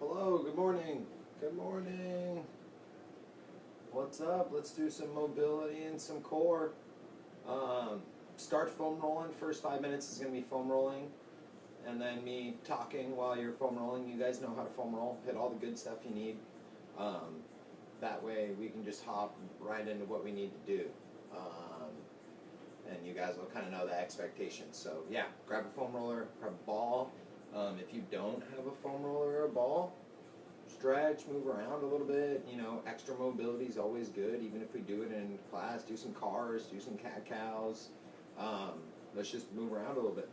Hello, good morning. Good morning. What's up? Let's do some mobility and some core. Start foam rolling. First 5 minutes is going to be foam rolling. And then me talking while you're foam rolling. You guys know how to foam roll. Hit all the good stuff you need. That way we can just hop right into what we need to do. And you guys will kind of know the expectations. So yeah, grab a foam roller, grab a ball. If you don't have a foam roller or a ball, stretch, move around a little bit. You know, extra mobility is always good, even if we do it in class. Do some cars, do some cat-cows. Let's just move around a little bit.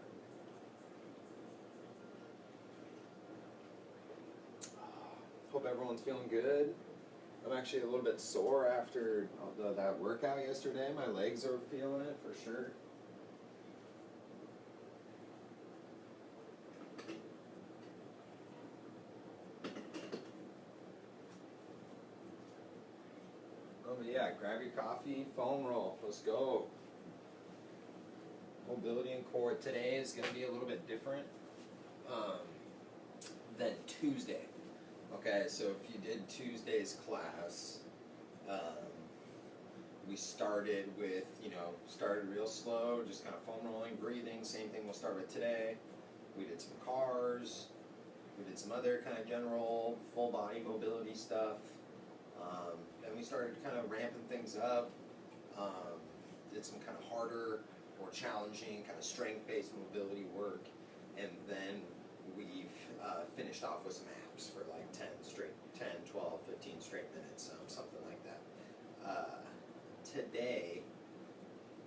Hope everyone's feeling good. I'm actually a little bit sore after that workout yesterday. My legs are feeling it for sure. Oh, but yeah, grab your coffee, foam roll. Let's go. Mobility and core today is going to be a little bit different than Tuesday. Okay, so if you did Tuesday's class, we started with, started real slow, just kind of foam rolling, breathing. Same thing we'll start with today. We did some cars. We did some other kind of general full body mobility stuff. Then we started kind of ramping things up. Did some kind of harder, more challenging, kind of strength-based mobility work. And then we've finished off with some abs for like 10, 12, 15 straight minutes, something like that. Today,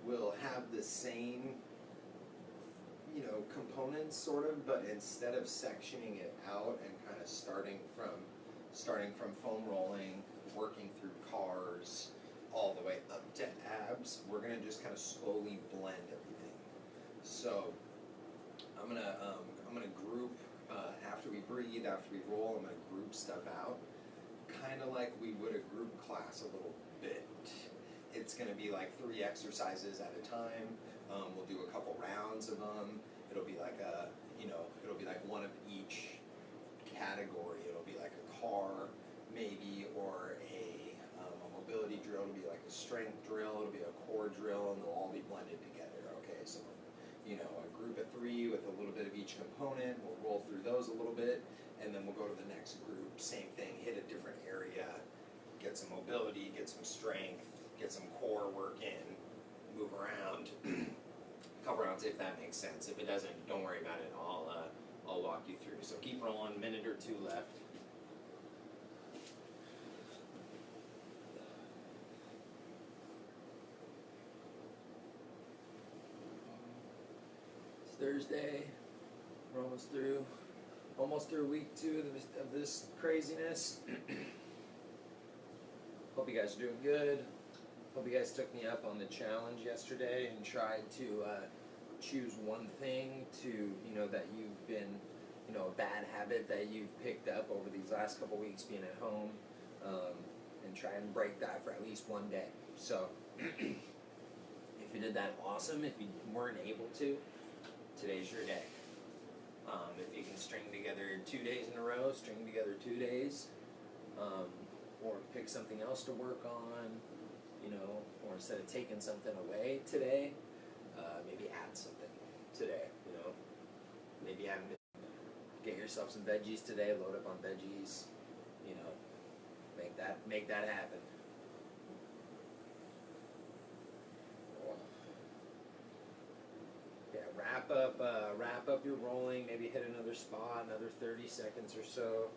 we'll have the same, components sort of, but instead of sectioning it out and kind of starting from foam rolling, working through cars, all the way up to abs, we're gonna just kind of slowly blend everything. So I'm gonna group after we breathe, after we roll. I'm gonna group stuff out, kind of like we would a group class a little bit. It's gonna be like 3 exercises at a time. We'll do a couple rounds of them. It'll be like it'll be like one of each category. It'll be like a car, maybe, or a mobility drill. It'll be like a strength drill. It'll be a core drill, and they'll all be blended together. Okay, so a group of 3 with a little bit of each component. We'll roll through those a little bit, and then we'll go to the next group. Same thing. Hit a different area. Get some mobility. Get some strength. Get some core work in. Move around. A couple rounds if that makes sense. If it doesn't, don't worry about it. I'll walk you through. So keep rolling. Minute or 2 left. It's Thursday. We're almost through week 2 of this craziness. Hope you guys are doing good. Hope you guys took me up on the challenge yesterday and tried to choose one thing that you've been, a bad habit that you've picked up over these last couple weeks being at home, and try and break that for at least one day. So if you did that, awesome. If you weren't able to, today's your day. If you can string together 2 days in a row, string together 2 days, or pick something else to work on. Or instead of taking something away today, maybe add something today, Maybe get yourself some veggies today, load up on veggies, make that happen. Yeah, wrap up your rolling, maybe hit another spot, another 30 seconds or so.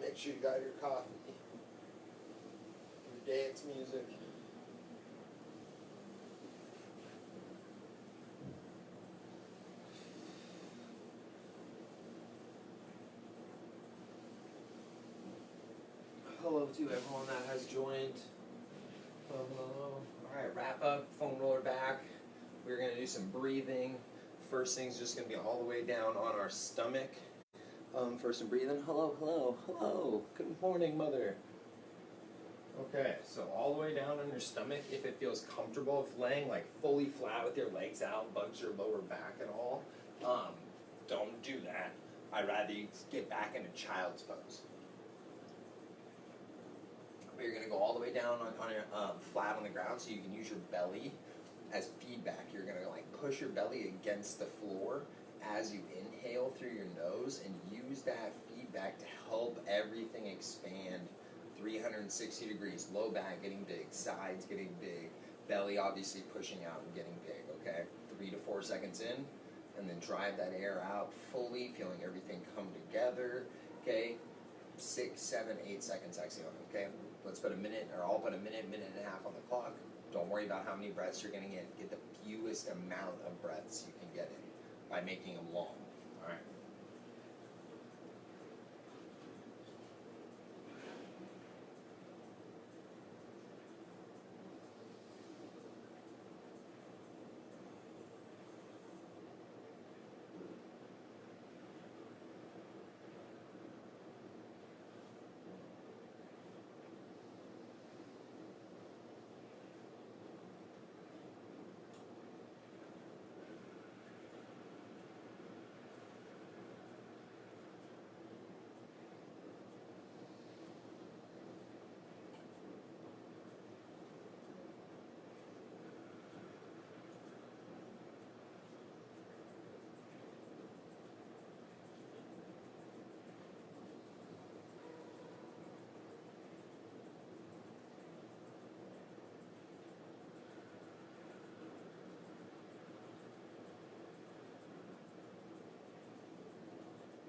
Make sure you got your coffee, your dance music. Hello to everyone that has joined. Hello. Alright, wrap up, foam roller back. We're going to do some breathing. First thing's just going to be all the way down on our stomach. For some breathing. Hello, hello, hello. Good morning, mother. Okay, so all the way down on your stomach, if it feels comfortable, if laying like fully flat with your legs out bugs your lower back at all, don't do that. I'd rather you get back into child's pose. But you're gonna go all the way down on your flat on the ground, so you can use your belly as feedback. You're gonna like push your belly against the floor as you inhale through your nose, and use that feedback to help everything expand 360 degrees. Low back getting big, sides getting big, belly obviously pushing out and getting big, okay? 3 to 4 seconds in, and then drive that air out fully, feeling everything come together, okay? 6, 7, 8 seconds exhaling, okay? Let's put a minute, or I'll put a minute, minute and a half on the clock. Don't worry about how many breaths you're getting in. Get the fewest amount of breaths you can get in by making them long, all right?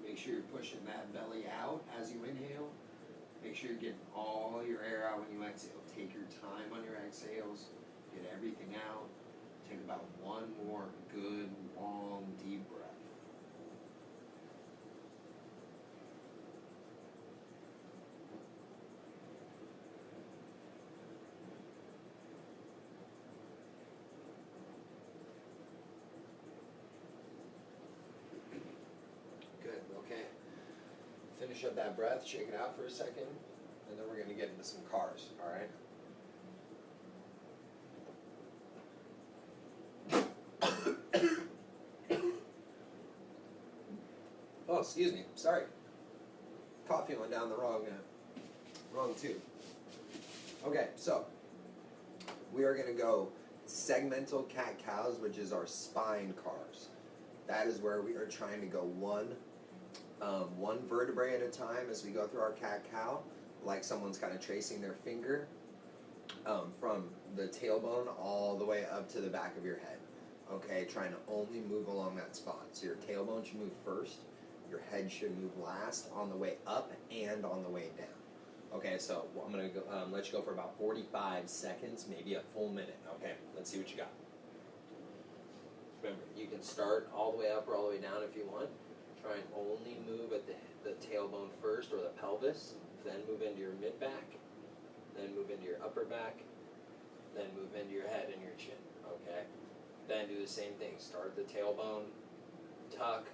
Make sure you're pushing that belly out as you inhale. Make sure you're getting all your air out when you exhale. Take your time on your exhales. Get everything out. Take about one more good, long, deep breath. Good, okay. Finish up that breath, shake it out for a second, and then we're going to get into some cars, all right? Oh, excuse me, sorry. Coffee went down the wrong tube. Okay, so we are going to go Segmental Cat-Cows, which is our spine cars. That is where we are trying to go one vertebrae at a time as we go through our cat-cow, like someone's kind of tracing their finger from the tailbone all the way up to the back of your head. Okay, trying to only move along that spot. So your tailbone should move first, your head should move last on the way up and on the way down. Okay, so I'm going to let you go for about 45 seconds, maybe a full minute. Okay, let's see what you got. Remember, you can start all the way up or all the way down if you want. Try and only move at the tailbone first, or the pelvis, then move into your mid-back, then move into your upper back, then move into your head and your chin, okay? Then do the same thing. Start at the tailbone, tuck,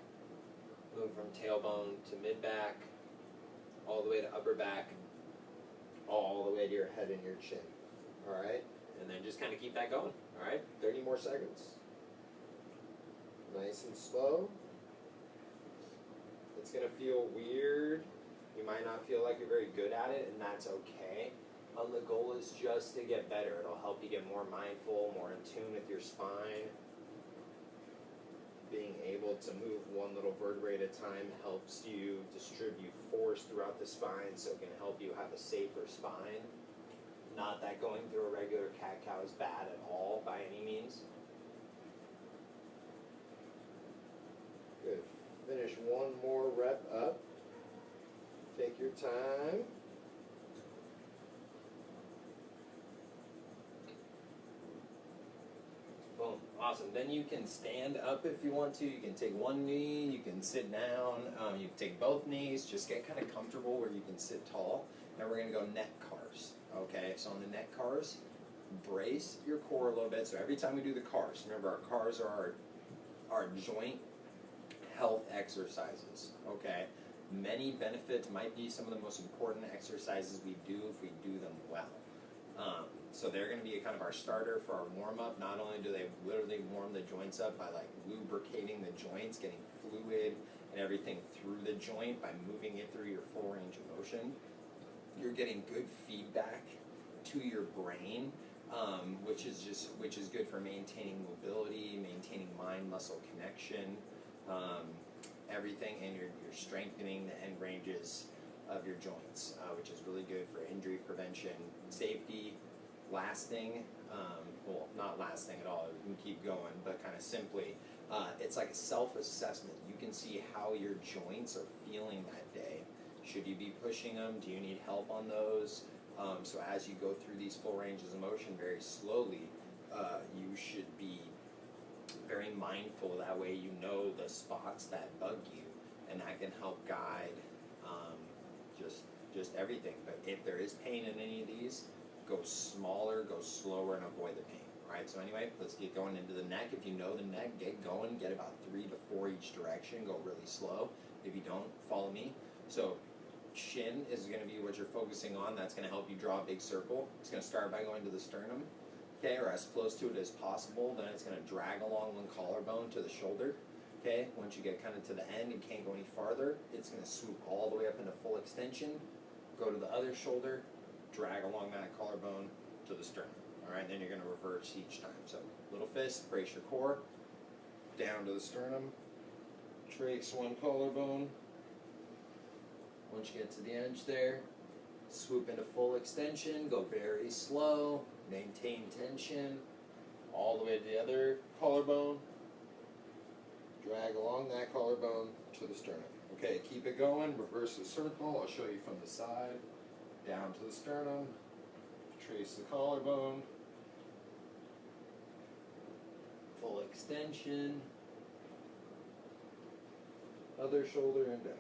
move from tailbone to mid-back, all the way to upper back, all the way to your head and your chin, all right? And then just kind of keep that going, all right? 30 more seconds. Nice and slow. It's going to feel weird. You might not feel like you're very good at it, and that's okay. The goal is just to get better. It'll help you get more mindful, more in tune with your spine. Being able to move one little vertebrae at a time helps you distribute force throughout the spine, so it can help you have a safer spine. Not that going through a regular cat-cow is bad at all by any means. Good. Finish one more rep up. Take your time. Boom. Awesome. Then you can stand up if you want to. You can take one knee. You can sit down. You can take both knees. Just get kind of comfortable where you can sit tall. Now we're going to go neck cars. Okay, so on the neck cars, brace your core a little bit. So every time we do the cars, remember our cars are our joint health exercises, okay? Many benefits, might be some of the most important exercises we do if we do them well. So they're going to be kind of our starter for our warm-up. Not only do they literally warm the joints up by like lubricating the joints, getting fluid and everything through the joint by moving it through your full range of motion, you're getting good feedback to your brain, which is good for maintaining mobility, maintaining mind-muscle connection, everything, and you're strengthening the end ranges of your joints, which is really good for injury prevention, safety, lasting, well, not lasting at all, you can keep going, but kind of simply, it's like a self-assessment. You can see how your joints are feeling that day. Should you be pushing them? Do you need help on those? So as you go through these full ranges of motion very slowly, you should be very mindful. That way you know the spots that bug you, and that can help guide just everything. But if there is pain in any of these, go smaller, go slower, and avoid the pain. All right, so anyway, let's get going into the neck. If you know the neck, get going. Get about 3 to 4 each direction. Go really slow. If you don't, follow me. So chin is going to be what you're focusing on. That's going to help you draw a big circle. It's going to start by going to the sternum, okay, or as close to it as possible. Then it's going to drag along one collarbone to the shoulder. Okay, once you get kind of to the end and can't go any farther, it's going to swoop all the way up into full extension, go to the other shoulder, drag along that collarbone to the sternum. All right, then you're going to reverse each time. So little fist, brace your core, down to the sternum, trace one collarbone. Once you get to the edge there, swoop into full extension, go very slow, maintain tension, all the way to the other collarbone, drag along that collarbone to the sternum. Okay, keep it going, reverse the circle, I'll show you from the side, down to the sternum, trace the collarbone, full extension, other shoulder and down.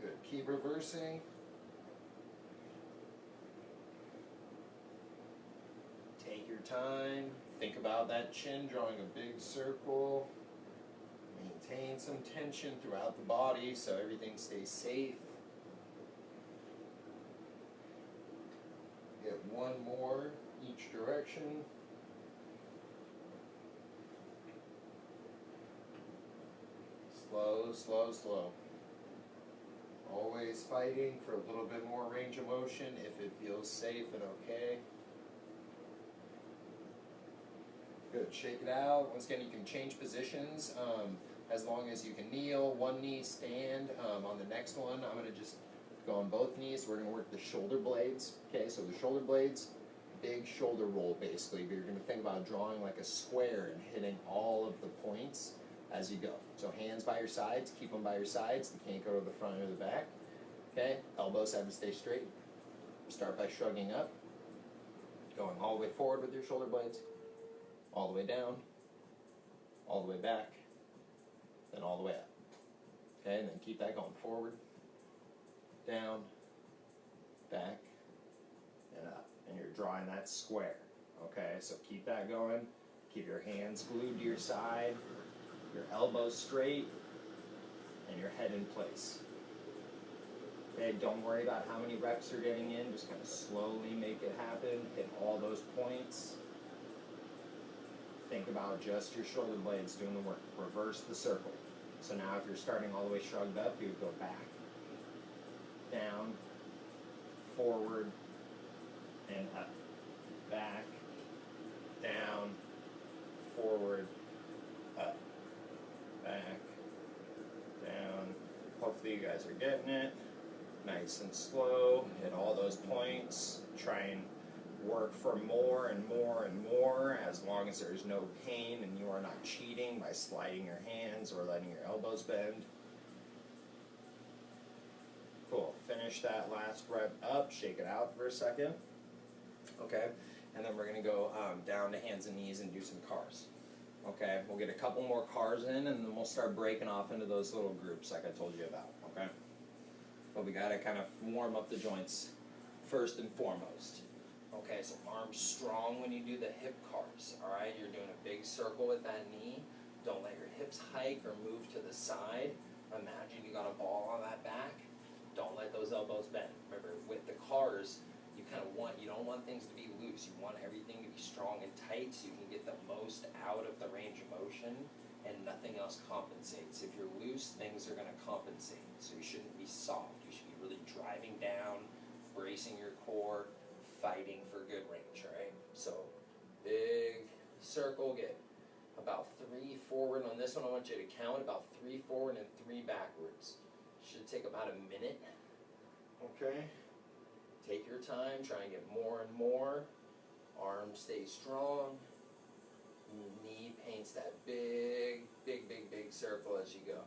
Good, keep reversing. Take your time, think about that chin, drawing a big circle. Maintain some tension throughout the body so everything stays safe. Get one more each direction. Slow, slow, slow. Always fighting for a little bit more range of motion if it feels safe and okay. Good, shake it out. Once again, you can change positions as long as you can kneel, one knee, stand. On the next one, I'm going to just go on both knees. We're going to work the shoulder blades. Okay, so the shoulder blades, big shoulder roll basically, but you're going to think about drawing like a square and hitting all of the points as you go. So hands by your sides, keep them by your sides. They can't go to the front or the back. Okay, elbows have to stay straight. Start by shrugging up, going all the way forward with your shoulder blades, all the way down, all the way back, then all the way up. Okay, and then keep that going forward, down, back, and up. And you're drawing that square. Okay, so keep that going. Keep your hands glued to your side, your elbows straight, and your head in place. Okay, don't worry about how many reps you're getting in, just kind of slowly make it happen, hit all those points. Think about just your shoulder blades doing the work. Reverse the circle. So now if you're starting all the way shrugged up, you would go back, down, forward, and up. Back, down, forward, up. Back, down. Hopefully you guys are getting it. Nice and slow. Hit all those points. Try and work for more and more and more as long as there's no pain and you are not cheating by sliding your hands or letting your elbows bend. Cool. Finish that last rep up. Shake it out for a second. Okay. And then we're going to go down to hands and knees and do some cars. Okay. We'll get a couple more cars in and then we'll start breaking off into those little groups like I told you about. Okay. But we got to kind of warm up the joints first and foremost. Okay, so arms strong when you do the hip cars, all right? You're doing a big circle with that knee. Don't let your hips hike or move to the side. Imagine you got a ball on that back. elbows bent. Remember, with the cars, you don't want things to be loose. You want everything to be strong and tight so you can get the most out of the range of motion and nothing else compensates. If you're loose, things are going to compensate. So you shouldn't be soft. You should be really driving down, bracing your core, fighting for good range, right? So big circle, get about 3 forward. On this one, I want you to count about 3 forward and 3 backwards. Should take about a minute. Okay. Take your time, try and get more and more. Arm stays strong. Knee paints that big circle as you go.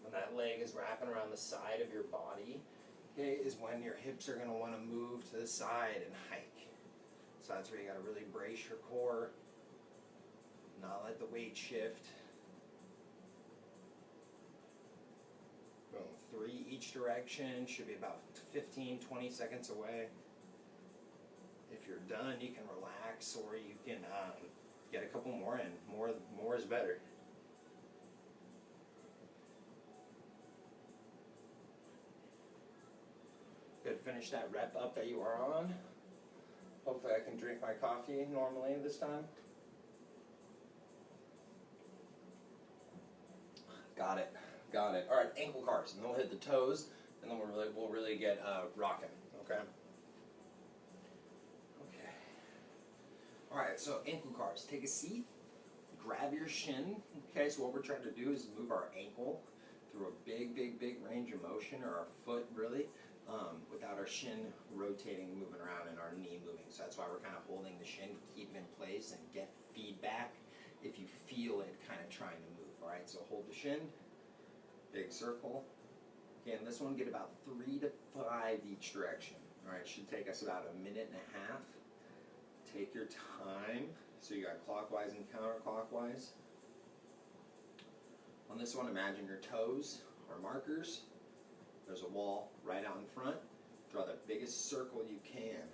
When that leg is wrapping around the side of your body, okay, is when your hips are going to want to move to the side and hike. So that's where you got to really brace your core, not let the weight shift. Boom, 3 each direction, should be about 15-20 seconds away. If you're done, you can relax, or you can get a couple more in. More is better. Good, finish that rep up that you are on. Hopefully I can drink my coffee normally this time. Got it. All right, ankle cars, and then we'll hit the toes, and then we'll really get rocking. Okay. All right, so ankle cars. Take a seat, grab your shin. Okay, so what we're trying to do is move our ankle through a big range of motion, or our foot really, without our shin rotating, moving around, and our knee moving. So that's why we're kind of holding the shin to keep it in place and get feedback if you feel it kind of trying to move. All right, so hold the shin, big circle. Okay, and this one, get about 3 to 5 each direction. All right, should take us about a minute and a half. Take your time. So you got clockwise and counterclockwise. On this one, imagine your toes are markers. There's a wall right out in front. Draw the biggest circle you can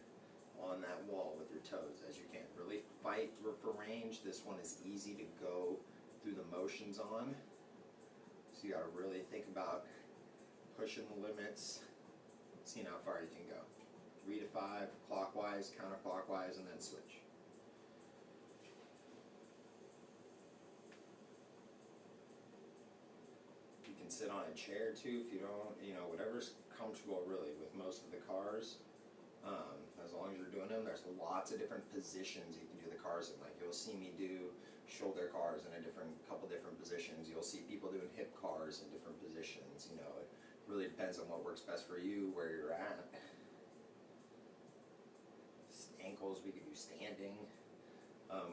on that wall with your toes as you can. Really fight for range. This one is easy to go through the motions on. So you got to really think about pushing the limits, seeing how far you can go. 3 to 5, clockwise, counterclockwise, and then switch. You can sit on a chair too if you don't, whatever's comfortable really with most of the cars. As long as you're doing them, there's lots of different positions you can do the cars in. Like you'll see me do shoulder cars in a couple different positions. You'll see people doing hip cars in different positions. It really depends on what works best for you, where you're at. Ankles, we could do standing,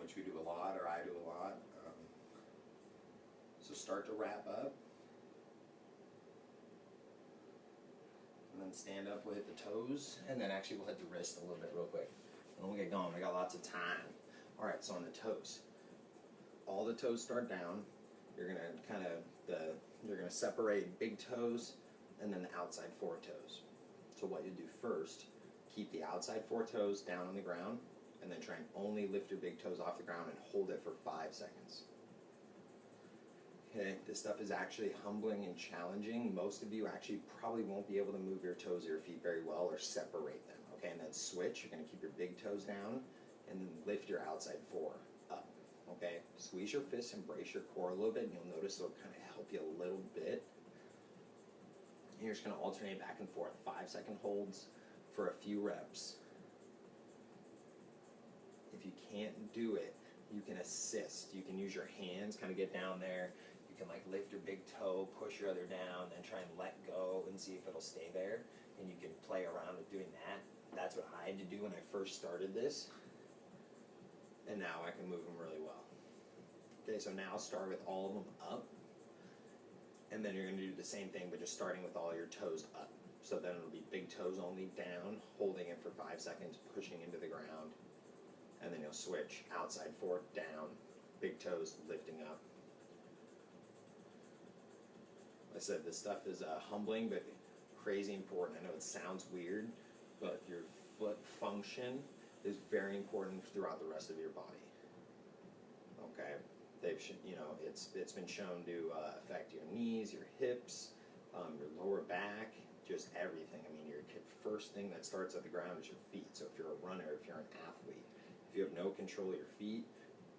which we do a lot, or I do a lot. So start to wrap up, and then stand up, we'll hit the toes, and then actually we'll hit the wrist a little bit real quick. And we'll get going, we got lots of time. All right, so on the toes, all the toes start down. You're gonna separate big toes and then the outside 4 toes. So what you do first, keep the outside 4 toes down on the ground, and then try and only lift your big toes off the ground and hold it for 5 seconds. Okay, this stuff is actually humbling and challenging. Most of you actually probably won't be able to move your toes or your feet very well or separate them. Okay, and then switch. You're going to keep your big toes down and then lift your outside 4 up. Okay, squeeze your fists and brace your core a little bit, and you'll notice it'll kind of help you a little bit. And you're just going to alternate back and forth, 5-second holds for a few reps. If you can't do it, you can assist. You can use your hands, kind of get down there. You can lift your big toe, push your other down, then try and let go and see if it'll stay there. And you can play around with doing that. That's what I had to do when I first started this. And now I can move them really well. Okay, so now start with all of them up. And then you're going to do the same thing, but just starting with all your toes up. So then it'll be big toes only down, holding it for 5 seconds, pushing into the ground. And then you'll switch outside 4 down, big toes lifting up. Like I said, this stuff is humbling but crazy important. I know it sounds weird, but your foot function is very important throughout the rest of your body. Okay, It's been shown to affect your knees, your hips, your lower back, just everything. I mean, your first thing that starts at the ground is your feet. So if you're a runner, if you're an athlete, if you have no control of your feet,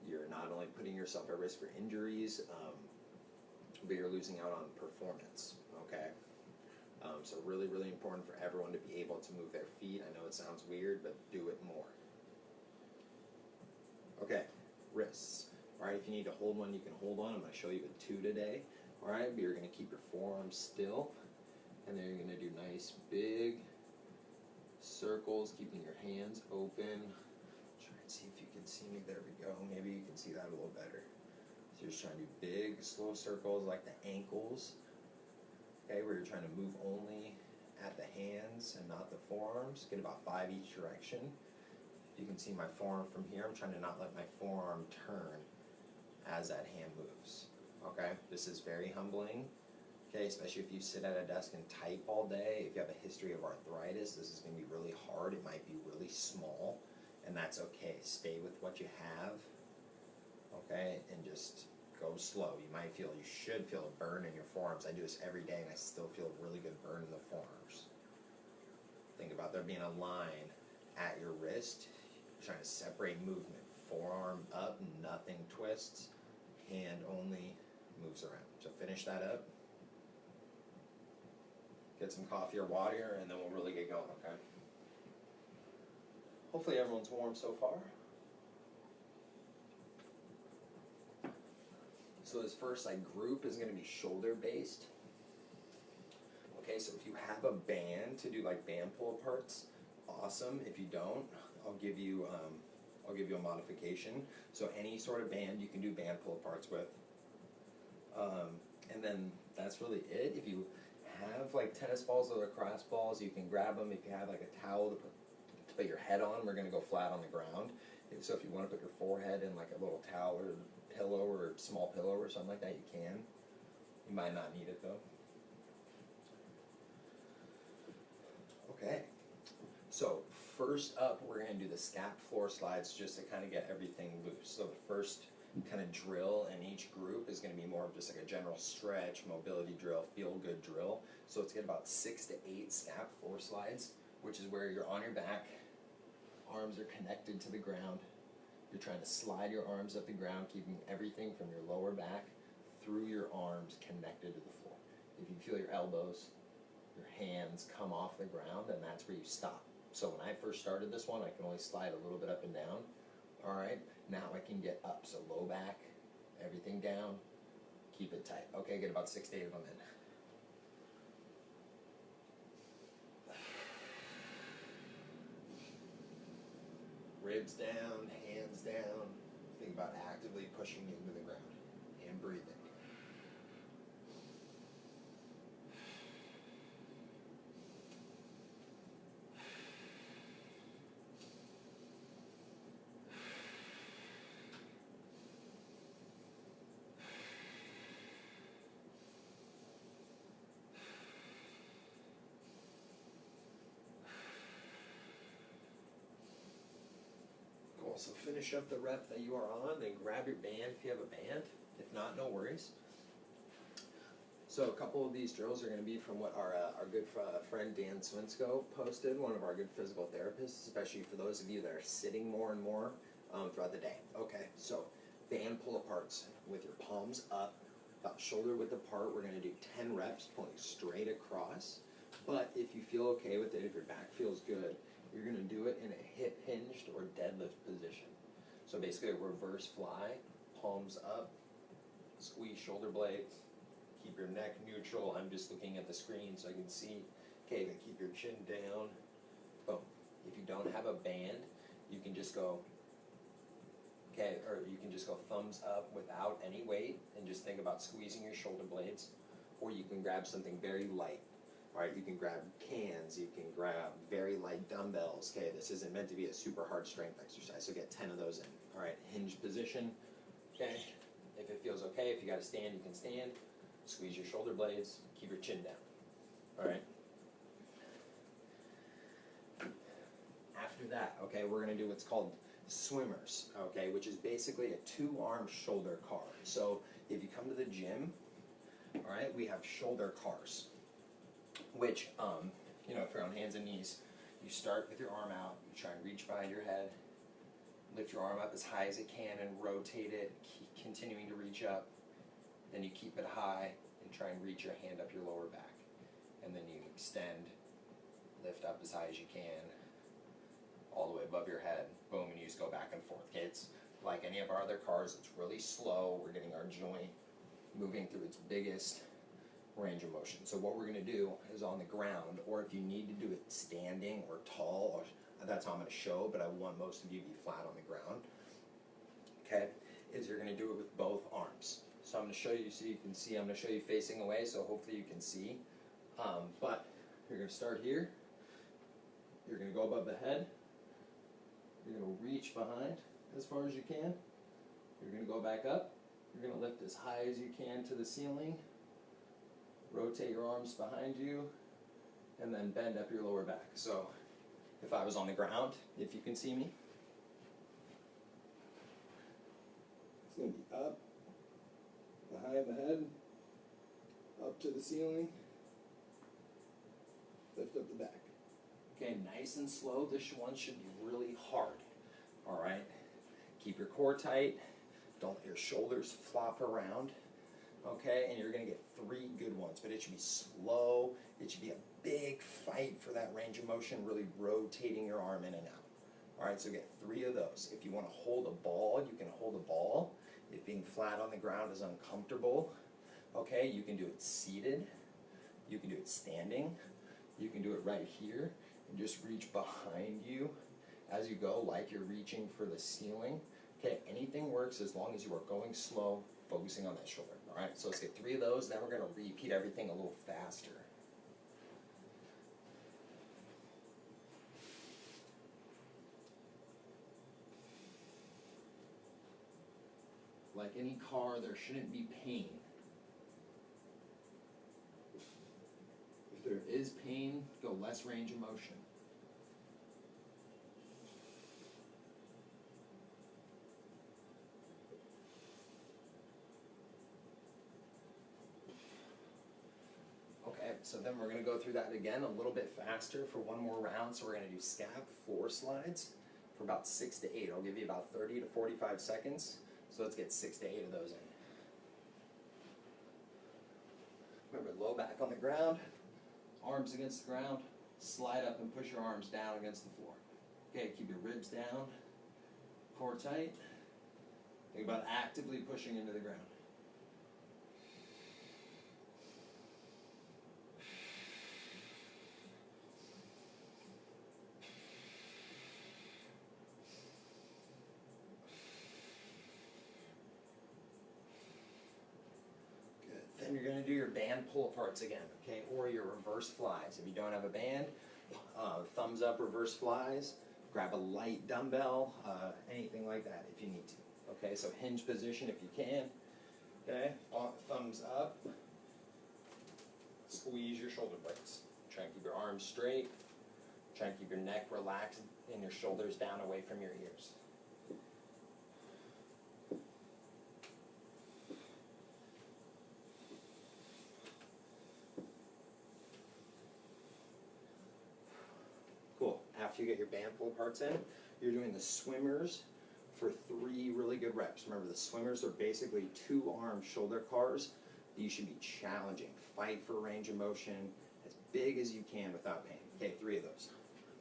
you're not only putting yourself at risk for injuries, but you're losing out on performance. Okay. So really, really important for everyone to be able to move their feet. I know it sounds weird, but do it more. Okay, wrists. All right, if you need to hold one, you can hold one. I'm going to show you with 2 today. All right, but you're going to keep your forearms still, and then you're going to do nice big circles, keeping your hands open. Try and see if you can see me. There we go. Maybe you can see that a little better. So you're just trying to do big, slow circles like the ankles. Okay, where you're trying to move only at the hands and not the forearms. Get about 5 each direction. You can see my forearm from here. I'm trying to not let my forearm turn as that hand moves. Okay, this is very humbling. Okay, especially if you sit at a desk and type all day. If you have a history of arthritis, this is going to be really hard. It might be really small, and that's okay. Stay with what you have. Okay, and just go slow. You should feel a burn in your forearms. I do this every day, and I still feel a really good burn in the forearms. Think about there being a line at your wrist. Trying to separate movement. Forearm up, nothing twists. Hand only moves around. So finish that up. Get some coffee or water, and then we'll really get going, okay? Hopefully everyone's warm so far. So this first group is going to be shoulder based. Okay, so if you have a band to do band pull aparts, awesome. If you don't, I'll give you a modification. So any sort of band you can do band pull aparts with. And then that's really it. If you have tennis balls or lacrosse balls, you can grab them. If you have a towel to put your head on, we're going to go flat on the ground. So if you want to put your forehead in a little towel or pillow or small pillow or something like that, you can. You might not need it though. Okay. So first up, we're going to do the scap floor slides just to kind of get everything loose. So the first kind of drill in each group is going to be more of just a general stretch, mobility drill, feel-good drill. So let's get about 6 to 8 scap floor slides, which is where you're on your back, arms are connected to the ground. You're trying to slide your arms up the ground, keeping everything from your lower back through your arms connected to the floor. If you feel your elbows, your hands come off the ground, and that's where you stop. So when I first started this one, I can only slide a little bit up and down. All right, now I can get up. So low back, everything down, keep it tight. Okay, get about 6 to 8 of them in. Ribs down, hands down. Think about actively pushing into the ground and breathing. So finish up the rep that you are on, then grab your band if you have a band. If not, no worries. So a couple of these drills are going to be from what our good friend Dan Swinsko posted, one of our good physical therapists, especially for those of you that are sitting more and more throughout the day. Okay, so band pull aparts with your palms up, about shoulder width apart. We're going to do 10 reps pulling straight across. But if you feel okay with it, if your back feels good, you're going to do it in a hip hinged or deadlift position. So basically a reverse fly, palms up, squeeze shoulder blades, keep your neck neutral. I'm just looking at the screen so I can see. Okay, then keep your chin down. Boom. If you don't have a band, you can just go, okay, or you can just go thumbs up without any weight and just think about squeezing your shoulder blades. Or you can grab something very light. All right, you can grab cans, you can grab very light dumbbells. Okay, this isn't meant to be a super hard strength exercise, so get 10 of those in. All right, hinge position. Okay, if it feels okay, if you got to stand, you can stand. Squeeze your shoulder blades, keep your chin down. All right. After that, okay, we're going to do what's called swimmers, okay, which is basically a 2-arm shoulder car. So if you come to the gym, all right, we have shoulder cars, which, you know, if you're on hands and knees, you start with your arm out, you try and reach behind your head, lift your arm up as high as it can and rotate it, continuing to reach up. Then you keep it high and try and reach your hand up your lower back. And then you extend, lift up as high as you can, all the way above your head, boom, and you just go back and forth. Okay, it's like any of our other cars, it's really slow. We're getting our joint moving through its biggest range of motion. So what we're gonna do is on the ground, or if you need to do it standing or tall, or that's how I'm gonna show, but I want most of you to be flat on the ground, okay, is you're gonna do it with both arms. So I'm gonna show you so you can see, I'm gonna show you facing away, so hopefully you can see. But you're gonna start here, you're gonna go above the head, you're gonna reach behind as far as you can, you're gonna go back up, you're gonna lift as high as you can to the ceiling, rotate your arms behind you, and then bend up your lower back. So if I was on the ground, if you can see me, it's gonna be up, behind the head, up to the ceiling, lift up the back. Okay, nice and slow. This one should be really hard. All right, keep your core tight. Don't let your shoulders flop around. Okay, and you're gonna get 3 good ones, but it should be slow. It should be a big fight for that range of motion, really rotating your arm in and out. All right, so get 3 of those. If you want to hold a ball, you can hold a ball. If being flat on the ground is uncomfortable, okay, you can do it seated. You can do it standing. You can do it right here and just reach behind you as you go, like you're reaching for the ceiling. Okay, anything works as long as you are going slow, focusing on that shoulder. All right, so let's get 3 of those, then we're gonna repeat everything a little faster. Like any car, there shouldn't be pain. If there is pain, go less range of motion. Okay, so then we're going to go through that again a little bit faster for one more round. So we're going to do scap 4 slides for about 6 to 8. I'll give you about 30 to 45 seconds. So let's get 6 to 8 of those in. Remember, low back on the ground, arms against the ground, slide up and push your arms down against the floor. Okay, keep your ribs down, core tight. Think about actively pushing into the ground. Then you're going to do your band pull-aparts again, okay, or your reverse flies. If you don't have a band, thumbs up reverse flies, grab a light dumbbell, anything like that if you need to. Okay, so hinge position if you can, okay, thumbs up, squeeze your shoulder blades. Try and keep your arms straight, try and keep your neck relaxed and your shoulders down away from your ears. After you get your band pull parts in, you're doing the swimmers for 3 really good reps. Remember, the swimmers are basically 2-arm shoulder cars that you should be challenging. Fight for range of motion as big as you can without pain. Okay, 3 of those.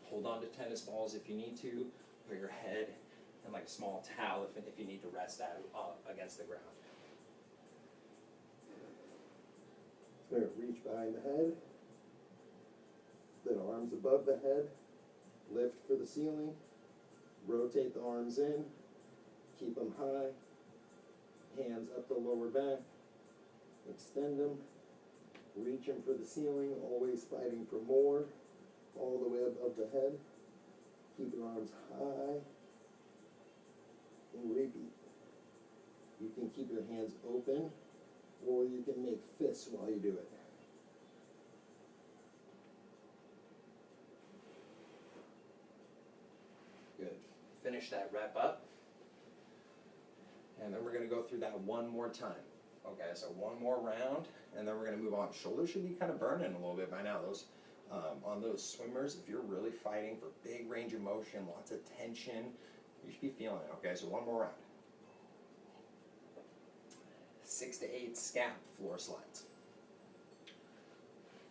Hold on to tennis balls if you need to. Put your head in like a small towel if you need to rest that up against the ground. So reach behind the head, then arms above the head. Lift for the ceiling, rotate the arms in, keep them high, hands up the lower back, extend them, reach them for the ceiling, always fighting for more, all the way above the head, keep your arms high, and repeat. You can keep your hands open, or you can make fists while you do it. Good. Finish that rep up. And then we're going to go through that one more time. Okay, so one more round, and then we're going to move on. Shoulders should be kind of burning a little bit by now. Those on those swimmers, if you're really fighting for big range of motion, lots of tension, you should be feeling it. Okay, so one more round. 6 to 8 scap floor slides.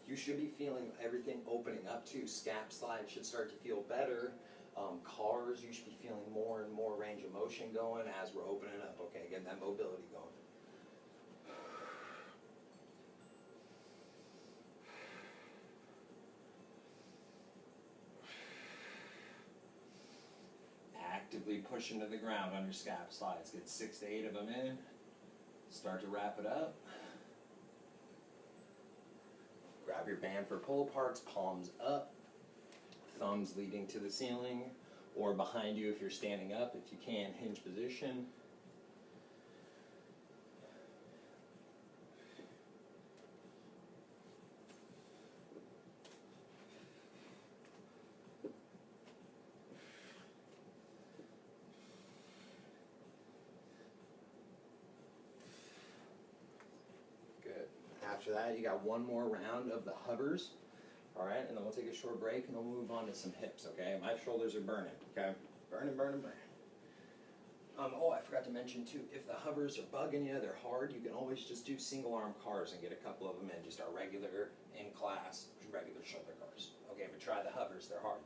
You should be feeling everything opening up too. Scap slides should start to feel better. Cars, you should be feeling more and more range of motion going as we're opening up. Okay, getting that mobility going. Actively pushing to the ground on your scap slides. Get 6 to 8 of them in. Start to wrap it up. Grab your band for pull aparts, palms up, thumbs leading to the ceiling, or behind you if you're standing up, if you can, hinge position. After that, you got one more round of the hovers, all right, and then we'll take a short break and then we'll move on to some hips, okay? My shoulders are burning, okay? Burning, burning, burning. Oh, I forgot to mention too, if the hovers are bugging you, they're hard, you can always just do single arm cars and get a couple of them in, just our regular in-class, regular shoulder cars. Okay, but try the hovers, they're hard.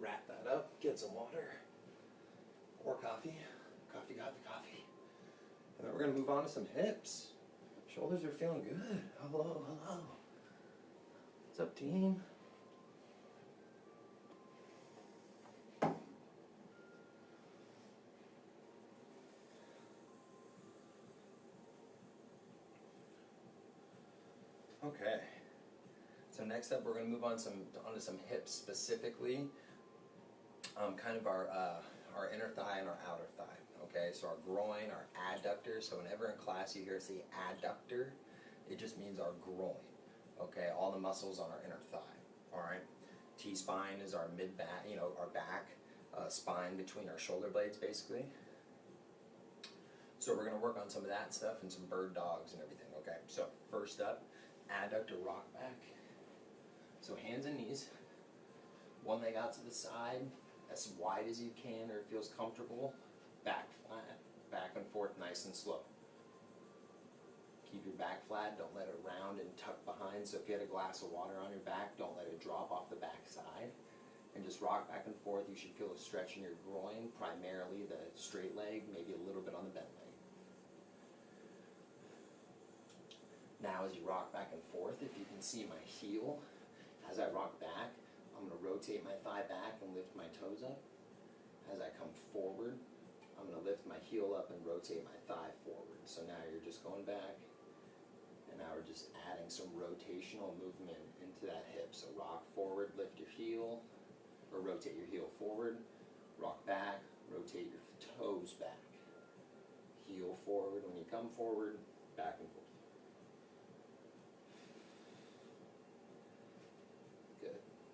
Wrap that up, get some water or coffee. Coffee, coffee, coffee. And then we're going to move on to some hips. Shoulders are feeling good. Hello, hello. What's up, team? Okay. So next up, we're going to move on onto some hips specifically. Kind of our inner thigh and our outer thigh. Okay, so our groin, our adductor. So whenever in class you hear us say adductor, it just means our groin. Okay, all the muscles on our inner thigh. All right. T-spine is our mid back, our back spine between our shoulder blades, basically. So we're going to work on some of that stuff and some bird dogs and everything. Okay. So first up, adductor rock back. So hands and knees. One leg out to the side, as wide as you can or it feels comfortable. Back flat, back and forth, nice and slow. Keep your back flat, don't let it round and tuck behind. So if you had a glass of water on your back, don't let it drop off the back side. And just rock back and forth. You should feel a stretch in your groin, primarily the straight leg, maybe a little bit on the bent leg. Now as you rock back and forth, if you can see my heel, as I rock back, I'm going to rotate my thigh back and lift my toes up. As I come forward, I'm going to lift my heel up and rotate my thigh forward. So now you're just going back, and now we're just adding some rotational movement into that hip. So rock forward, lift your heel, or rotate your heel forward, rock back, rotate your toes back. Heel forward when you come forward, back and forth.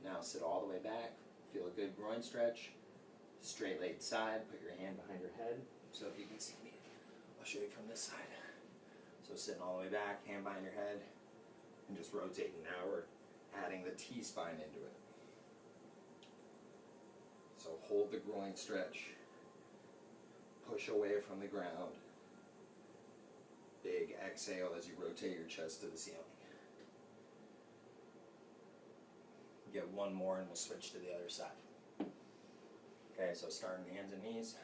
Now sit all the way back, feel a good groin stretch, straight legged side, put your hand behind your head, so if you can see me, I'll show you from this side. So sitting all the way back, hand behind your head, and just rotating. Now we're adding the T-spine into it. So hold the groin stretch, push away from the ground, big exhale as you rotate your chest to the ceiling. Get one more and we'll switch to the other side. Okay, so starting hands and knees.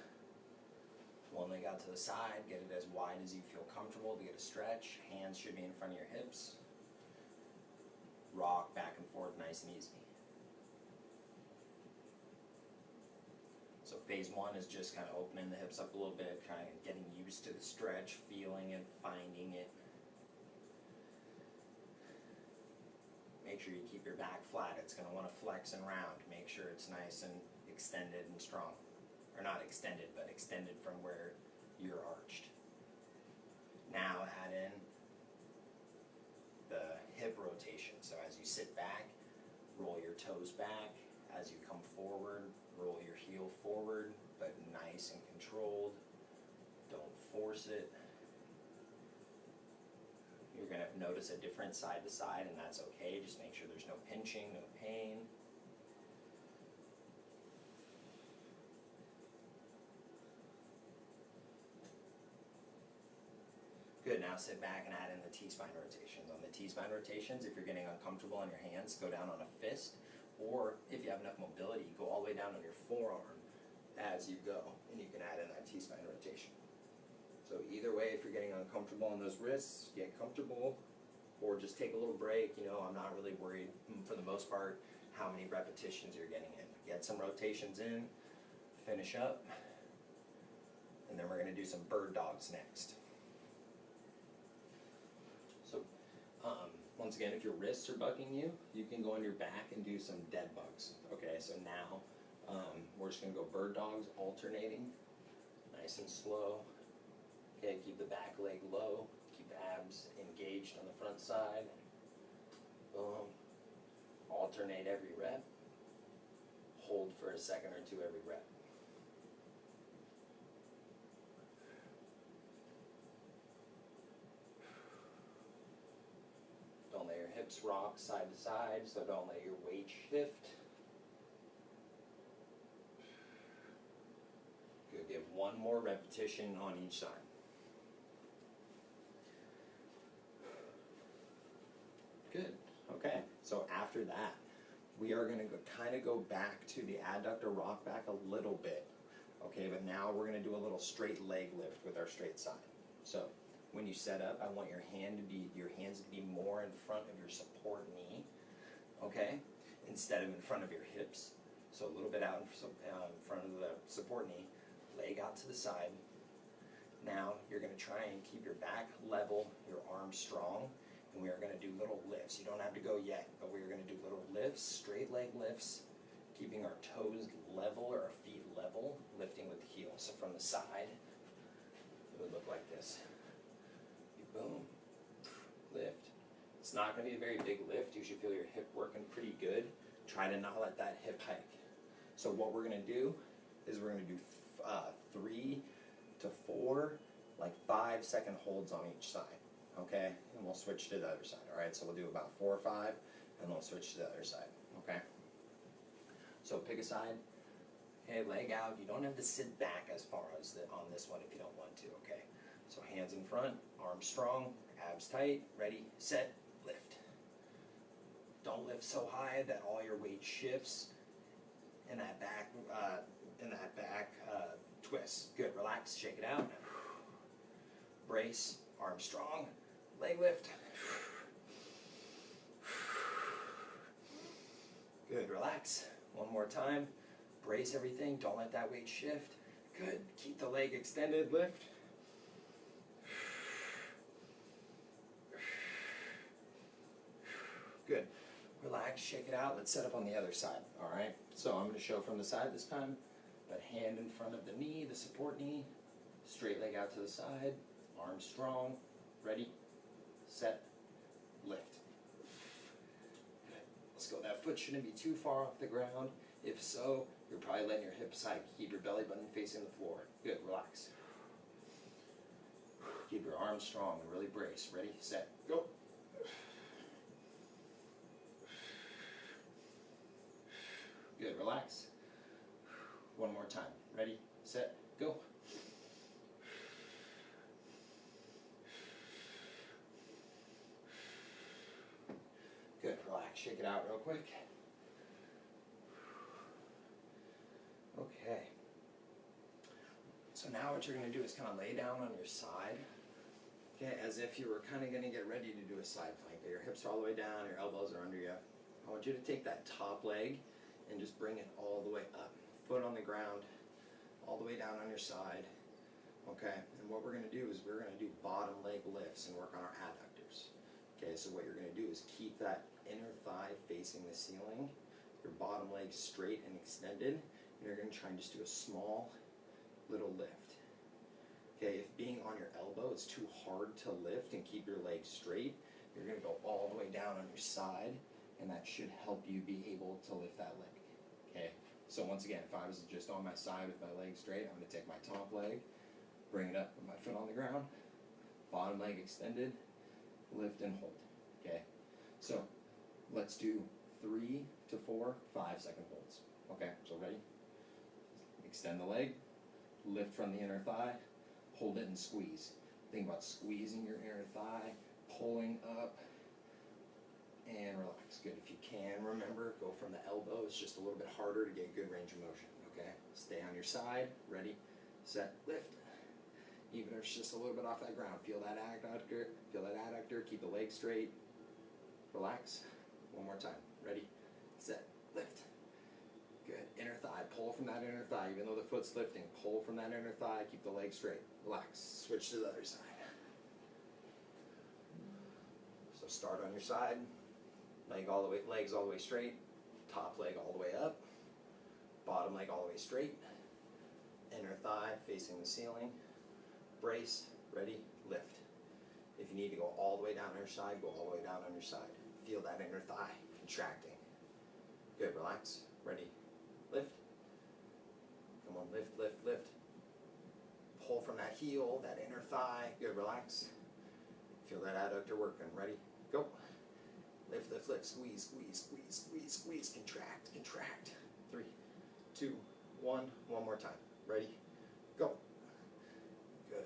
One leg out to the side, get it as wide as you feel comfortable to get a stretch. Hands should be in front of your hips. Rock back and forth nice and easy. So phase one is just kind of opening the hips up a little bit, kind of getting used to the stretch, feeling it, finding it. Make sure you keep your back flat. It's going to want to flex and round. Make sure it's nice and extended and strong. Or not extended, but extended from where you're arched. Now add in the hip rotation. So as you sit back, roll your toes back. As you come forward, roll your heel forward, but nice and controlled. Don't force it. You're going to notice a difference side to side, and that's okay. Just make sure there's no pinching, no pain. Good, now sit back and add in the T-spine rotations. On the T-spine rotations, if you're getting uncomfortable on your hands, go down on a fist, or if you have enough mobility, go all the way down on your forearm as you go, and you can add in that T-spine rotation. So either way, if you're getting uncomfortable on those wrists, get comfortable, or just take a little break. You know, I'm not really worried, for the most part, how many repetitions you're getting in. Get some rotations in, finish up, and then we're going to do some bird dogs next. So once again, if your wrists are bugging you, you can go on your back and do some dead bugs. Okay, so now we're just going to go bird dogs, alternating, nice and slow. Okay, keep the back leg low, keep abs engaged on the front side. Boom. Alternate every rep. Hold for a second or two every rep. Don't let your hips rock side to side, so don't let your weight shift. Good, give one more repetition on each side. Good, okay, so after that, we are gonna kind of go back to the adductor rock back a little bit. Okay, but now we're gonna do a little straight leg lift with our straight side. So when you set up, I want your hands to be more in front of your support knee, okay, instead of in front of your hips. So a little bit out in front of the support knee, leg out to the side. Now you're gonna try and keep your back level, your arms strong, and we are gonna do little lifts. You don't have to go yet, but we are gonna do little lifts, straight leg lifts, keeping our toes level or our feet level, lifting with the heels. So from the side, it would look like this. Boom, lift. It's not going to be a very big lift. You should feel your hip working pretty good. Try to not let that hip hike. So what we're going to do is we're going to do 3 to 4, like 5-second holds on each side, okay? And we'll switch to the other side, all right? So we'll do about 4 or 5, and then we'll switch to the other side, okay? So pick a side. Okay, leg out. You don't have to sit back as far as on this one if you don't want to, okay? So hands in front, arms strong, abs tight, ready, set, lift. Don't lift so high that all your weight shifts in that back twist. Good, relax, shake it out. Brace, arms strong, leg lift. Good, relax. One more time. Brace everything, don't let that weight shift. Good, keep the leg extended, lift. Good. Relax, shake it out. Let's set up on the other side, all right? So I'm going to show from the side this time, but hand in front of the knee, the support knee, straight leg out to the side, arms strong, ready, set, lift. Good. Let's go. That foot shouldn't be too far off the ground. If so, you're probably letting your hip side. Keep your belly button facing the floor. Good, relax. Keep your arms strong and really brace. Ready, set, go. Good, relax. One more time. Ready, set, go. Good, relax, shake it out real quick. Okay. So now what you're going to do is kind of lay down on your side, okay, as if you were kind of going to get ready to do a side plank. Your hips are all the way down, your elbows are under you. I want you to take that top leg and just bring it all the way up. Foot on the ground, all the way down on your side. Okay, and what we're going to do is we're going to do bottom leg lifts and work on our adductors. Okay, so what you're going to do is keep that inner thigh facing the ceiling, your bottom leg straight and extended, and you're going to try and just do a small little lift. Okay, if being on your elbow is too hard to lift and keep your legs straight, you're going to go all the way down on your side, and that should help you be able to lift that leg. Okay, so once again, if I was just on my side with my legs straight, I'm going to take my top leg, bring it up, put my foot on the ground, bottom leg extended, lift and hold. Okay, so let's do 3 to 4 5-second holds. Okay, so ready? Extend the leg, lift from the inner thigh, hold it and squeeze. Think about squeezing your inner thigh, pulling up, and relax. Good. If you can, remember, go from the elbow. It's just a little bit harder to get good range of motion. Okay, stay on your side. Ready, set, lift. Even if it's just a little bit off that ground, feel that adductor, keep the leg straight, relax. One more time, ready, set, lift. Good, inner thigh, pull from that inner thigh, even though the foot's lifting, pull from that inner thigh, keep the leg straight, relax, switch to the other side. So start on your side, legs all the way straight, top leg all the way up, bottom leg all the way straight, inner thigh facing the ceiling, brace, ready, lift. If you need to go all the way down on your side, go all the way down on your side. Feel that inner thigh contracting. Good, relax, ready, lift. Come on, lift, lift, lift. Pull from that heel, that inner thigh. Good, relax. Feel that adductor working. Ready, go. Lift, lift, lift, squeeze, squeeze, squeeze, squeeze, squeeze, contract, contract. 3, 2, 1, one more time. Ready, go. Good.